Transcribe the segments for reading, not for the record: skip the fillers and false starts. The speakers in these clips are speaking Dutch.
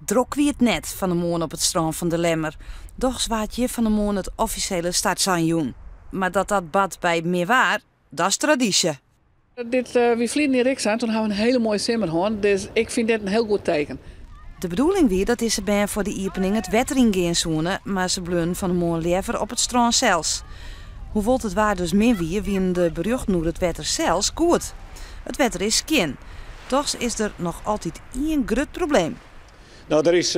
Drok wie het net van de moon op het strand van de Lemmer. Doch zwaait je van de moon het officiële startseizoen. Maar dat bad bij Meerwaar, dat is traditie. We vliegen in Riksaan, toen hebben we een hele mooie simmerhoorn. Dus ik vind dit een heel goed teken. De bedoeling weer dat is ze bij voor de opening het wetter in zoenen, maar ze bleun van de moon liever op het strand zelfs. Hoewel het waar dus meer wie de berucht noemt het wetter zelfs goed. Het wetter is skin. Toch is er nog altijd één groot probleem. Nou, er is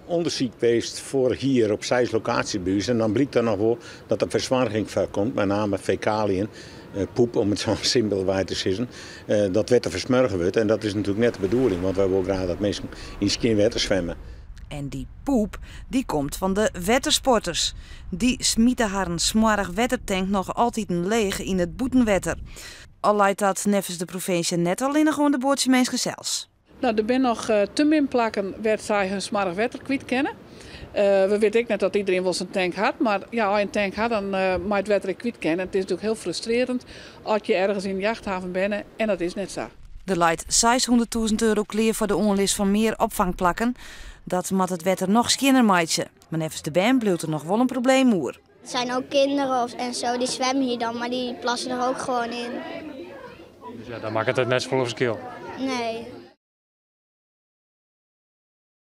onderzoek geweest voor hier op 6 locatiebuurs. En dan blijkt er nog wel dat er verzwaring voorkomt, met name fecaliën, poep om het zo simpel te zeggen. Dat wetter versmurgen wordt en dat is natuurlijk net de bedoeling, want wij willen graag dat mensen in skin wetter zwemmen. En die poep, die komt van de wettersporters. Die smieten haar een smarrig wettertank nog altijd een leeg in het boetenwetter. Al leidt dat nevens de provincie net alleen nog gewoon de boordje mensen zelfs. Nou, er zijn nog te min plakken waar zij hun smarrig wetter kwijt kennen. We weten ook net dat iedereen wel zijn tank had, maar ja, als je een tank had, dan moet het wetter kwijt kennen. Het is natuurlijk heel frustrerend als je ergens in de jachthaven bent en dat is net zo. Er leidt €600.000 kleer voor de onlist van meer opvangplakken. Dat moet het wetter nog skinner maatje. Maar nevens de band bleef er nog wel een probleem hoor. Het zijn ook kinderen en zo, die zwemmen hier dan, maar die plassen er ook gewoon in. Dus ja, dan maakt het net zoveel verschil. Nee.